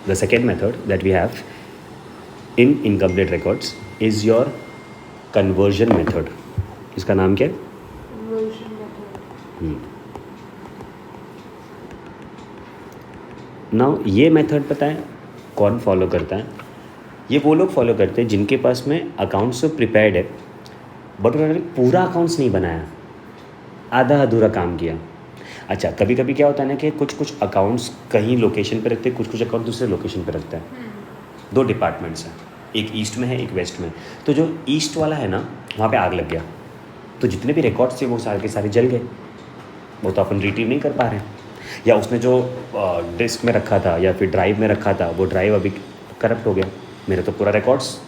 The second method that we have in incomplete records is your conversion method. इसका नाम क्या है? Now ये मेथड पता है कौन फॉलो करता है? ये वो लोग फॉलो करते हैं जिनके पास में अकाउंट्स तो प्रिपेयर्ड है बट उन्होंने पूरा अकाउंट्स नहीं बनाया, आधा अधूरा काम किया. अच्छा, कभी कभी क्या होता है ना कि कुछ अकाउंट्स कहीं लोकेशन पे रखते हैं, कुछ अकाउंट दूसरे लोकेशन पे रखते हैं. दो डिपार्टमेंट्स हैं, एक ईस्ट में है एक वेस्ट में. तो जो ईस्ट वाला है ना, वहाँ पे आग लग गया, तो जितने भी रिकॉर्ड्स थे वो सारे के सारे जल गए. वो तो अपन रिट्रीव नहीं कर पा रहे हैं. या उसने जो डिस्क में रखा था या फिर ड्राइव में रखा था वो ड्राइव अभी करप्ट हो गया, मेरा तो पूरा रिकॉर्ड्स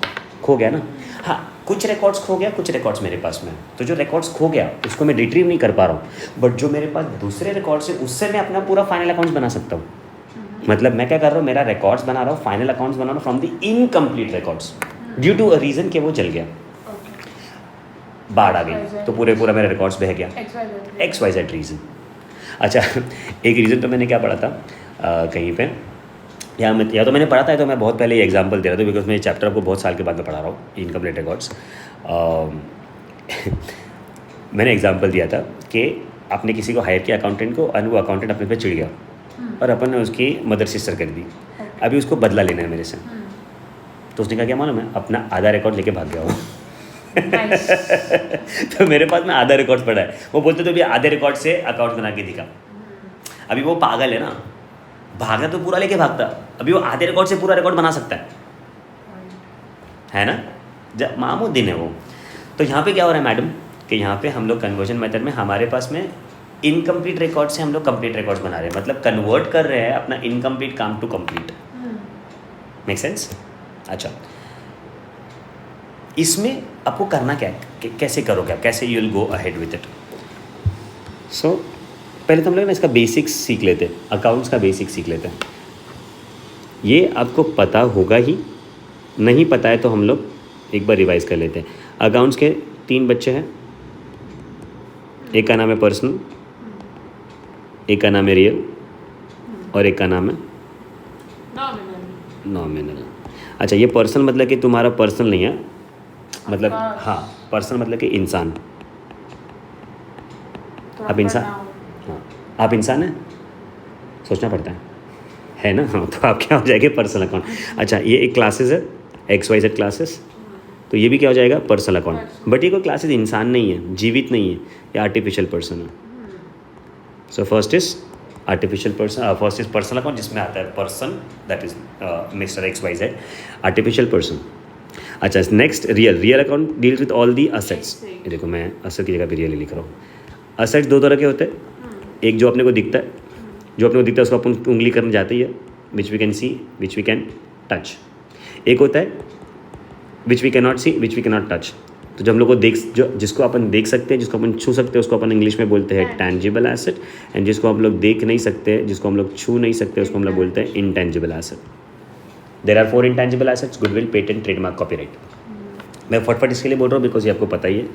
खो गया ना. हाँ, कुछ रिकॉर्ड्स खो गया, कुछ रिकॉर्ड्स मेरे पास में. तो जो रिकॉर्ड्स खो गया उसको मैं रिट्रीव नहीं कर पा रहा हूँ, बट जो मेरे पास दूसरे रिकॉर्ड्स है उससे मैं अपना पूरा फाइनल अकाउंट्स बना सकता हूँ. मतलब मैं क्या कर रहा हूँ, मेरा रिकॉर्ड्स बना रहा हूँ, फाइनल अकाउंट्स बना रहा हूँ from the incomplete records due to a reason कि वो जल गया, बाढ़ आ गई, तो पूरा मेरा रिकॉर्ड्स बह गया, XYZ रीज़न. अच्छा, एक रीज़न तो मैंने क्या पढ़ा था कहीं पे, या तो मैंने पढ़ा था, तो मैं बहुत पहले ये एग्जांपल दे रहा था बिकॉज मैं ये चैप्टर आपको बहुत साल के बाद में पढ़ा रहा हूँ, इनकम्प्लीट रिकॉर्ड्स. मैंने एग्जांपल दिया था कि आपने किसी को हायर किया अकाउंटेंट को, और वो अकाउंटेंट अपने पे चिढ़ गया और अपन ने उसकी मदर सिस्टर कर दी. अभी उसको बदला लेना है मेरे से. तो उसने कहा क्या मालूम है, अपना आधा रिकॉर्ड लेके भाग गया वो. तो मेरे पास में आधा रिकॉर्ड पड़ा है. वो बोलते तो भी आधे रिकॉर्ड से अकाउंट बना के दिखा. अभी वो पागल है ना, भागना तो पूरा लेके भागता, अभी वो आधे रिकॉर्ड से पूरा रिकॉर्ड बना सकता है ना. जब मामूद्दीन है वो. तो यहाँ पे क्या हो रहा है मैडम, कि यहाँ पे हम लोग कन्वर्जन मेथड में हमारे पास में इनकम्प्लीट रिकॉर्ड से हम लोग कंप्लीट रिकॉर्ड्स बना रहे हैं, मतलब कन्वर्ट कर रहे हैं अपना इनकम्प्लीट काम टू कंप्लीट. Make sense? अच्छा, इसमें आपको करना क्या है, कैसे करोगे आप, कैसे you will go ahead with it. So पहले तो हम लोग ना इसका बेसिक्स सीख लेते हैं, अकाउंट्स का बेसिक्स सीख लेते हैं. ये आपको पता होगा ही, नहीं पता है तो हम लोग एक बार रिवाइज कर लेते हैं. अकाउंट्स के 3 बच्चे हैं, एक का नाम है पर्सनल, एक का नाम है रियल और एक का नाम है नॉमिनल. अच्छा, ये पर्सनल मतलब कि तुम्हारा पर्सनल नहीं है, मतलब हाँ, पर्सनल मतलब कि इंसान. आप इंसान, हाँ आप इंसान हैं, सोचना पड़ता है ना. हाँ, तो आप क्या हो जाएंगे, पर्सनल अकाउंट. अच्छा, ये एक क्लासेस है XYZ क्लासेस, तो ये भी क्या हो जाएगा, पर्सनल अकाउंट. बट ये कोई क्लासेस इंसान नहीं है, जीवित नहीं है, ये आर्टिफिशियल पर्सन है. So first is artificial person, first is personal account जिसमें आता है person, that is mister XYZ, artificial person. अच्छा, next real account deals with all the assets. ये देखो मैं असेट की जगह पे रियल लिख रहा हूँ. असेट्स 2 तरह के होते हैं, एक जो अपने को दिखता है, उसको अपन उंगली करने जाती है, which we can see, which we can touch. एक होता है which we can not see, which we can not touch. तो जो हम लोग को जिसको अपन देख सकते हैं, जिसको अपन छू सकते हैं, उसको अपन इंग्लिश में बोलते हैं टैंजिबल एसेट. एंड जिसको हम लोग देख नहीं सकते, जिसको हम लोग छू नहीं सकते, उसको हम लोग बोलते हैं intangible asset. There are 4 intangible assets, goodwill, patent, trademark, copyright. मैं फटफट इसके लिए बोल रहा हूँ बिकॉज ये आपको पता ही है.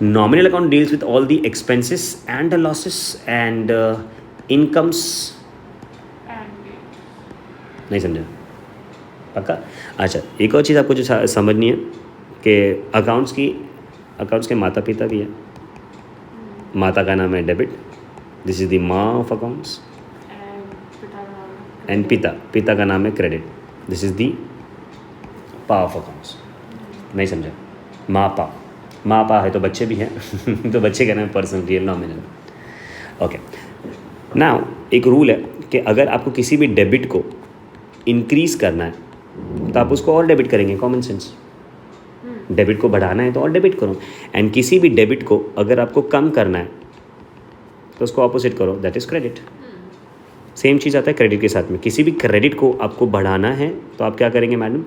Nominal account deals with all the expenses and the losses and incomes. नहीं समझा पक्का? अच्छा, एक और चीज़ आपको जो समझनी है कि अकाउंट्स के माता पिता भी है. माता का नाम है डेबिट, दिस इज द माँ ऑफ अकाउंट्स. एंड पिता का नाम है क्रेडिट, दिस इज द पा ऑफ अकाउंट्स. नहीं समझा? माँ पा है तो बच्चे भी हैं तो बच्चे का नाम person, real, nominal. Okay, now एक रूल है कि अगर आपको किसी भी डेबिट को इंक्रीज़ करना है तो आप उसको और डेबिट करेंगे. Common sense. डेबिट को बढ़ाना है तो और डेबिट करो. एंड किसी भी डेबिट को अगर आपको कम करना है तो उसको ऑपोजिट करो, दैट इज़ क्रेडिट. सेम चीज़ आता है क्रेडिट के साथ में. किसी भी क्रेडिट को आपको बढ़ाना है तो आप क्या करेंगे मैडम,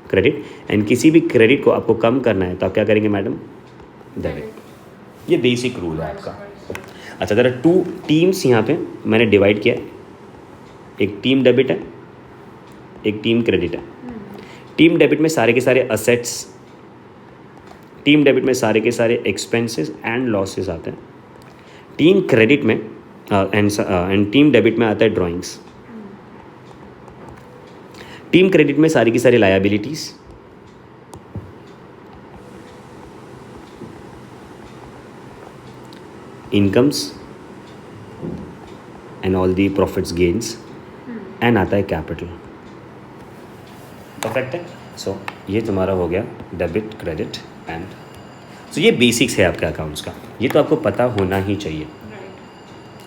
क्रेडिट. एंड किसी भी क्रेडिट को आपको कम करना है तो आप क्या करेंगे मैडम, डेबिट. ये बेसिक रूल है आपका. अच्छा, देयर आर 2 टीम्स यहाँ पे मैंने डिवाइड किया है. एक टीम डेबिट है, एक टीम क्रेडिट है. टीम डेबिट में सारे के सारे असेट्स, टीम डेबिट में सारे के सारे एक्सपेंसेस एंड लॉसेस आते हैं. टीम क्रेडिट में एंड टीम डेबिट में आता है ड्राइंग्स. टीम क्रेडिट में सारी की सारी liabilities, incomes and all the profits gains, and आता है कैपिटल। परफेक्ट है। सो ये तुम्हारा हो गया डेबिट क्रेडिट एंड, सो ये बेसिक्स है आपके अकाउंट्स का, ये तो आपको पता होना ही चाहिए।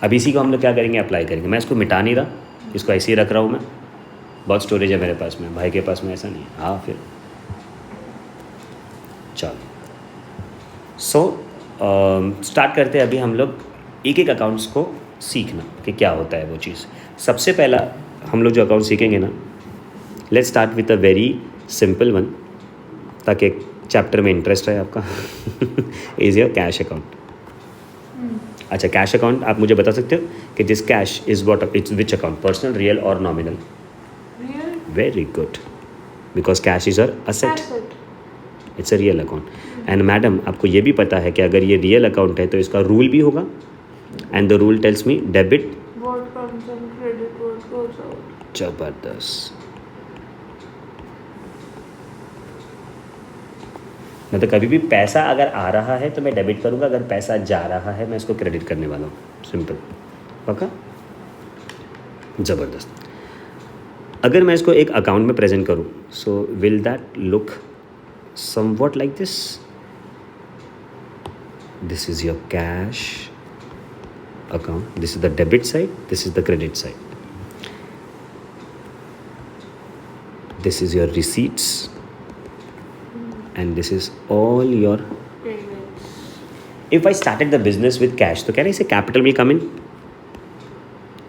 अब इसी को हम लोग क्या करेंगे, अप्लाई करेंगे। मैं इसको मिटा नहीं रहा, इसको ऐसे ही रख रहा हूँ मैं, बहुत स्टोरेज है मेरे पास में, भाई के पास में ऐसा नहीं है। हाँ फिर चलो, सो स्टार्ट करते हैं अभी हम लोग एक एक अकाउंट्स को सीखना कि क्या होता है वो चीज़। सबसे पहला हम लोग जो अकाउंट सीखेंगे ना, let's start with a very simple one, ताकि चैप्टर में इंटरेस्ट है आपका। Is your cash account. अच्छा, कैश अकाउंट आप मुझे बता सकते हो कि this cash is what, it's which account, personal, real और nominal? Real very good, because cash is a asset, asset. It's a real account. And madam आपको ये भी पता है कि अगर ये रियल अकाउंट है तो इसका रूल भी होगा, and the rule tells me debit. What comes in credit, what goes out. जबरदस्त। मतलब कभी भी पैसा अगर आ रहा है तो मैं डेबिट करूँगा, अगर पैसा जा रहा है मैं इसको क्रेडिट करने वाला हूँ। सिंपल, पक्का, ज़बरदस्त। अगर मैं इसको एक अकाउंट में प्रेजेंट करूँ, so will that look somewhat like this? This is your cash account, this is the debit side, this is the credit side, this is your receipts, and this is all your Payments. if I started the business with cash, तो can I say capital will come in?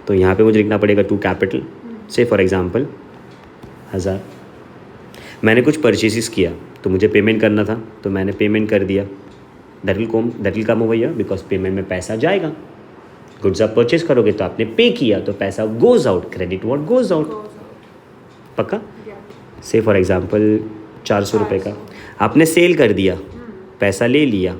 तो यहाँ पे मुझे लिखना पड़ेगा to capital. से for example 1000, मैंने कुछ परचेजेस किया तो मुझे पेमेंट करना था, तो मैंने पेमेंट कर दिया, that will come over here because payment में पैसा जाएगा। गुड्स आप परचेज करोगे तो आपने पे किया तो पैसा goes out, credit what goes out, Goes out. पक्का। Yeah. से फॉर एग्जांपल 400 रुपये का आपने सेल कर दिया, पैसा ले लिया,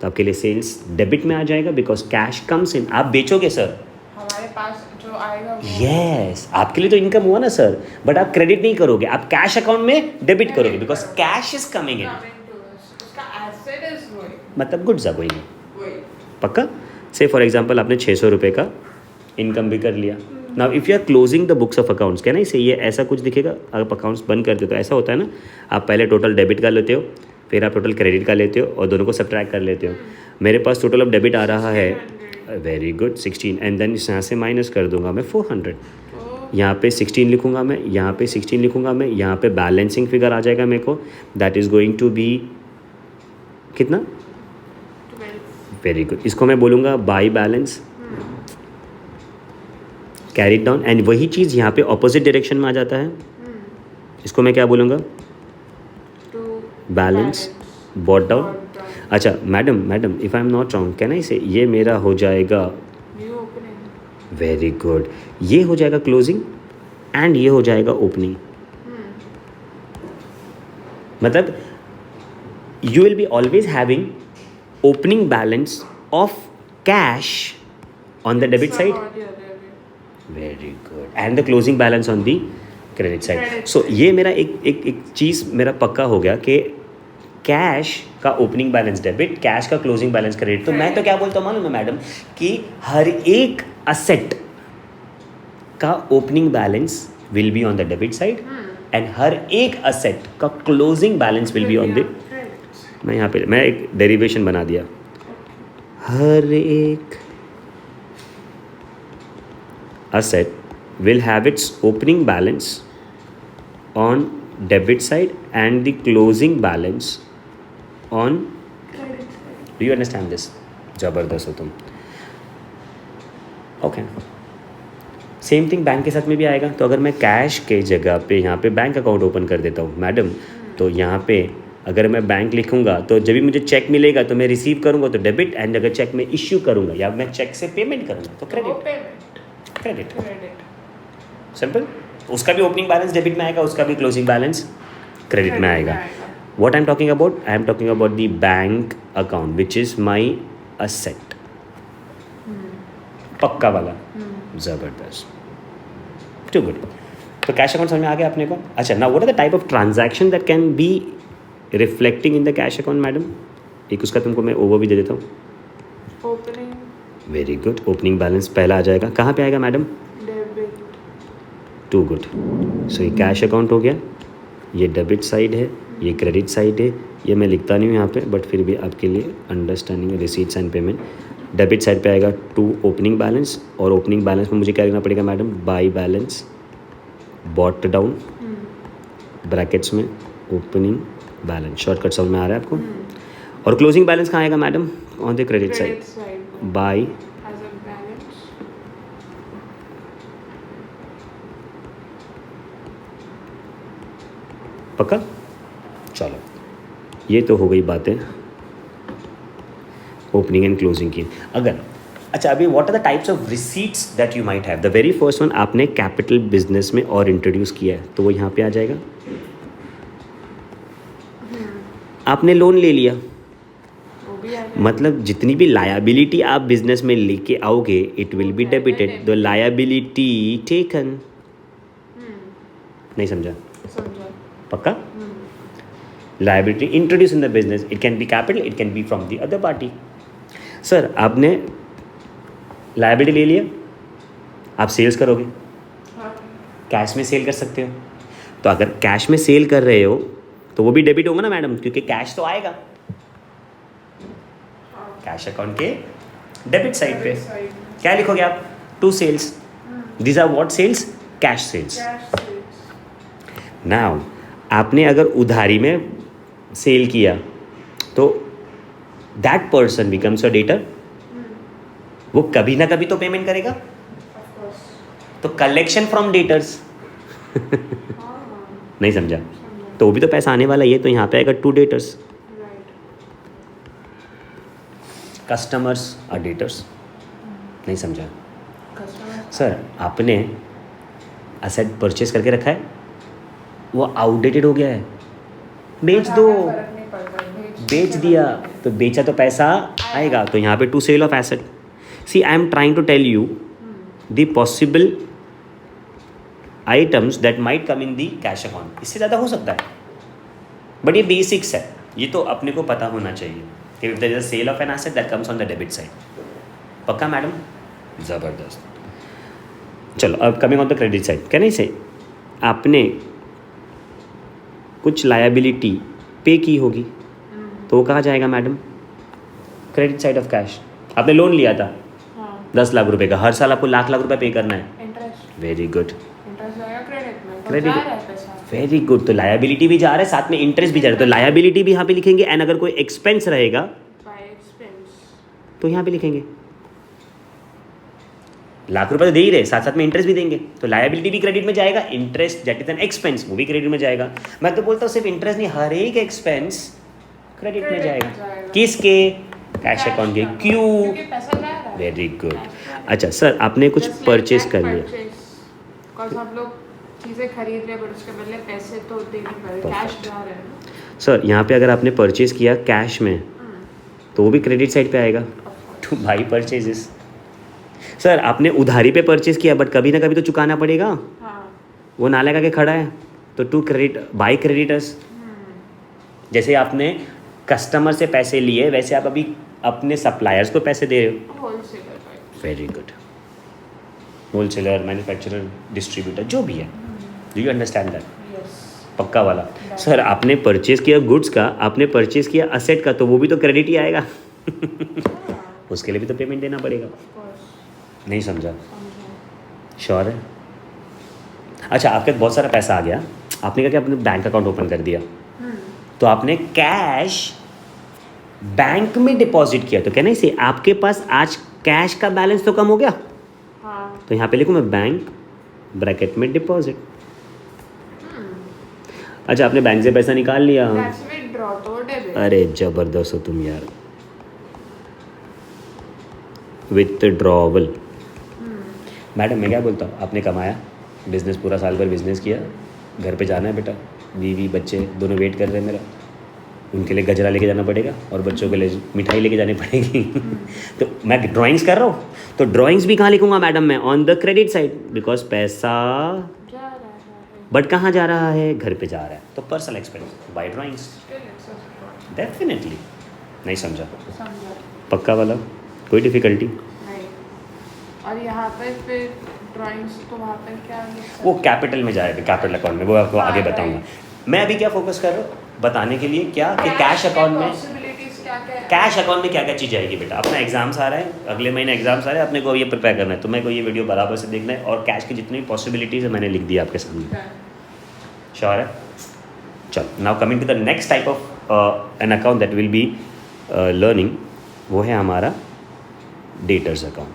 तो आपके लिए सेल्स डेबिट में आ जाएगा बिकॉज कैश कम्स इन। आप बेचोगे सर, हमारे पास जो आएगा वो यस, आपके लिए तो इनकम हुआ ना सर, बट आप क्रेडिट नहीं करोगे, आप कैश अकाउंट में डेबिट करोगे because cash is coming in, coming to us. उसका asset is going. मतलब goods are going in, Wait. पक्का। से फॉर एग्जांपल आपने 600 रुपये का इनकम भी कर लिया। Now if you are closing the books of accounts, क्या ना इसे ये ऐसा कुछ दिखेगा, आप अकाउंट्स बंद करते हो तो ऐसा होता है ना, आप पहले टोटल डेबिट का लेते हो, फिर आप टोटल क्रेडिट का लेते हो और दोनों को सब्ट्रैक्ट कर लेते हो। मेरे पास टोटल ऑफ डेबिट आ रहा है, वेरी गुड, 16, एंड देन यहाँ से माइनस कर दूंगा मैं 400, यहाँ पे 16 लिखूंगा मैं, यहाँ पे 16 लिखूंगा मैं, यहाँ पे बैलेंसिंग फिगर आ जाएगा मेरे को, that is going to be कितना? 12. वेरी गुड, इसको मैं बोलूँगा by balance, carried down, and वही चीज़ यहाँ पे ऑपोजिट डायरेक्शन में आ जाता है, इसको मैं क्या बोलूँगा? To balance brought down. अच्छा madam if I am not wrong, can I say ये मेरा हो जाएगा, New opening. वेरी गुड, ये हो जाएगा क्लोजिंग एंड ये हो जाएगा ओपनिंग। मतलब you will be always having opening balance of cash on the debit side, Or the other way. Very good, and the closing balance on the credit side. Credit सो ये मेरा एक चीज़ मेरा पक्का हो गया कि कैश का ओपनिंग बैलेंस डेबिट, कैश का क्लोजिंग बैलेंस क्रेडिट। तो मैं तो क्या बोलता हूँ मालूम है मैडम, कि हर एक असेट का opening balance will be on the debit side and हर एक असेट का closing balance will be on the, Credit. मैं यहाँ पे मैं एक डेरिवेशन बना दिया, हर एक asset will have its opening balance on debit side and the closing balance on, Credit side. do you understand this? जबरदस्त हो तुम, ओके। सेम थिंग बैंक के साथ में भी आएगा। तो अगर मैं कैश के जगह पे यहाँ पे बैंक अकाउंट ओपन कर देता हूँ मैडम, तो यहाँ पे अगर मैं बैंक लिखूंगा तो जब भी मुझे चेक मिलेगा तो मैं रिसीव करूँगा तो डेबिट, एंड अगर चेक में इश्यू करूँगा या मैं चेक से पेमेंट करूँगा तो वो credit, payment. Credit, Credit. Simple. उसका भी ओपनिंग बैलेंस डेबिट में आएगा, उसका भी क्लोजिंग बैलेंस क्रेडिट में आएगा। What I am talking about, I am talking about the bank account which is my asset, पक्का वाला, ज़बरदस्त, टू गुड। तो कैश अकाउंट समझ में आ गया अपने को. अच्छा, now what are the type of transaction that can be reflecting in the cash account madam. एक उसका तुमको मैं ओवर भी दे देता हूँ. Opening, very good. Opening balance पहला आ जाएगा. कहाँ पे आएगा madam? Debit, too good. So ये कैश अकाउंट हो गया, ये डेबिट साइड है, ये क्रेडिट साइड है. ये मैं लिखता नहीं हूँ यहाँ पे, बट फिर भी आपके लिए understanding receipts and payment. Debit side पे आएगा टू ओपनिंग बैलेंस, और ओपनिंग बैलेंस में मुझे क्या लिखना पड़ेगा madam? By balance brought down brackets में ओपनिंग बैलेंस. शॉर्टकट समझ में आ रहा है आपको? और क्लोजिंग बैलेंस कहाँ आएगा madam? On the credit side credit side by as a balance. पक्का. चलो, ये तो हो गई बातें ओपनिंग एंड क्लोजिंग की. अगर अच्छा, अभी what are the types of receipts that you might have. The very first one आपने कैपिटल बिजनेस में और इंट्रोड्यूस किया है, तो वो यहाँ पे आ जाएगा. आपने लोन ले लिया, वो भी आ गया. मतलब जितनी भी लायबिलिटी आप बिजनेस में लेके आओगे it will be debited. The liability taken. नहीं समझा? समझा. पक्का. Liability introduce in the business, it can be capital, it can be from the other party. Sir आपने लायबिलिटी ले लिया, आप सेल्स करोगे, हाँ. कैश में सेल कर सकते हो. तो अगर कैश में सेल कर रहे हो तो वो भी डेबिट होगा ना मैडम, क्योंकि कैश तो आएगा कैश अकाउंट के डेबिट साइड पे. Debit side. क्या लिखोगे आप? To sales. These are what sales? Cash sales. Cash sales. Now आपने अगर उधारी में सेल किया तो that person becomes a debtor. वो कभी ना कभी तो पेमेंट करेगा. Of course. तो कलेक्शन फ्रॉम डेटर्स. हाँ. नहीं समझा? समझा. तो वो भी तो पैसा आने वाला ही है, तो यहाँ पे आएगा टू डेटर्स. Right. कस्टमर्स और डेटर्स. नहीं समझा? Customer. सर आपने असेट परचेज करके रखा है, वो आउटडेटेड हो गया है, बेच दो. फर्क नहीं पड़ता. बेच दिया तो बेचा तो पैसा आएगा. तो यहाँ पे to sale of asset. See I am trying to tell you the possible items that might come in the cash account. इससे ज़्यादा हो सकता है, बट ये बेसिक्स है, ये तो अपने को पता होना चाहिए कि if there is a sale of an asset that comes on the debit side. पक्का मैडम? ज़बरदस्त. चलो, अब coming on the credit side. क्या नहीं से आपने कुछ लायबिलिटी पे की होगी, तो वो कहाँ जाएगा madam? Credit side of cash. आपने लोन लिया था हाँ. 10 लाख रुपए का, हर साल आपको लाख लाख रुपए पे करना है. इंटरेस्ट. Very good. इंटरेस्ट आएगा क्रेडिट में. तो Credit. जा रहा है पैसा. Very good. तो लायबिलिटी भी जा रहा है, साथ में इंटरेस्ट भी जा रहा है. तो लायबिलिटी भी यहाँ पे लिखेंगे, एंड अगर कोई एक्सपेंस रहेगा By expense. तो यहाँ पे लिखेंगे. लाख रुपए तो दे ही रहे, साथ साथ में इंटरेस्ट भी देंगे, तो लायबिलिटी भी क्रेडिट में जाएगा. Interest that is an expense, वो भी क्रेडिट में जाएगा. मैं तो बोलता हूँ सिर्फ इंटरेस्ट नहीं, हर एक एक्सपेंस क्रेडिट में Credit में जाएगा. जाएगा. किसके? कैश अकाउंट के. क्यों? क्योंकि पैसा जा रहा है. Very good. अच्छा सर, आपने कुछ Just like परचेज that कर लिया. purchase. Cause हम लोग चीज़ें खरीद रहे हैं, but उसके बदले पैसे तो देने पड़े. कैश जा रहे हैं ना. सर यहाँ पे अगर आपने परचेज किया कैश में तो वो भी क्रेडिट साइड पे आएगा. Two by purchases. सर आपने उधारी पे परचेज किया, बट कभी ना कभी तो चुकाना पड़ेगा. हाँ. वो नाले का के खड़ा है, तो टू क्रेडिट बाई क्रेडिटर्स. जैसे आपने कस्टमर से पैसे लिए, वैसे आप अभी अपने सप्लायर्स को पैसे दे रहे हो. Wholesaler type. Very good. Wholesaler, manufacturer, distributor, जो भी है. Do you understand that? Yes. पक्का वाला. सर आपने परचेज किया गुड्स का, आपने परचेज किया असेट का, तो वो भी तो क्रेडिट ही आएगा. उसके लिए भी तो पेमेंट देना पड़ेगा. नहीं समझा? श्योर है? अच्छा, आपके बहुत सारा पैसा आ गया, आपने क्या आपने बैंक अकाउंट ओपन कर दिया, तो आपने कैश बैंक में डिपॉजिट किया, तो कहना इसे आपके पास आज कैश का बैलेंस तो कम हो गया. हाँ. तो यहाँ पे लिखूँ मैं बैंक ब्रैकेट में डिपॉजिट. अच्छा, आपने बैंक से पैसा निकाल लिया. That's withdraw तो डेबिट. अरे जबरदस्त हो तुम यार. विथड्रॉवल. मैडम मैं क्या बोलता हूँ, आपने कमाया, बिजनेस पूरा साल भर बिजनेस किया, घर पे जाना है बेटा, बीवी बच्चे दोनों वेट कर रहे हैं मेरा, उनके लिए गजरा लेके जाना पड़ेगा और बच्चों के लिए मिठाई लेके जानी पड़ेगी. तो मैं ड्राइंग्स कर रहा हूँ, तो ड्राइंग्स भी कहाँ लिखूंगा मैडम मैं? On the credit side, because पैसा जा रहा है. बट कहाँ जा रहा है, घर पे जा रहा है, तो personal expense by drawings Still excess drawing. Definitely. नहीं समझा? समझा पक्का वाला, कोई डिफ़िकल्टी? नहीं। और यहाँ पे फिर ड्राइंग्स तो वहाँ पे क्या वो कैपिटल में जाएगा, कैपिटल अकाउंट में, वो आपको हाँ, आगे right. बताऊंगा। मैं अभी क्या फोकस कर रहा हूँ बताने के लिए, क्या कि कैश अकाउंट में, पॉसिबिलिटीज क्या क्या है? कैश अकाउंट में क्या क्या चीज़ आएगी बेटा। अपना एग्जाम्स आ रहा है, अगले महीने एग्जाम्स आ रहे हैं, अपने को ये प्रिपेयर करना है, तो मेरे को ये वीडियो बराबर से देखना है, और कैश की जितनी पॉसिबिलिटीज़ है मैंने लिख दी आपके सामने। श्योर है? चल, now coming to the next type of an account that will be learning, वो है हमारा डेटर्स अकाउंट।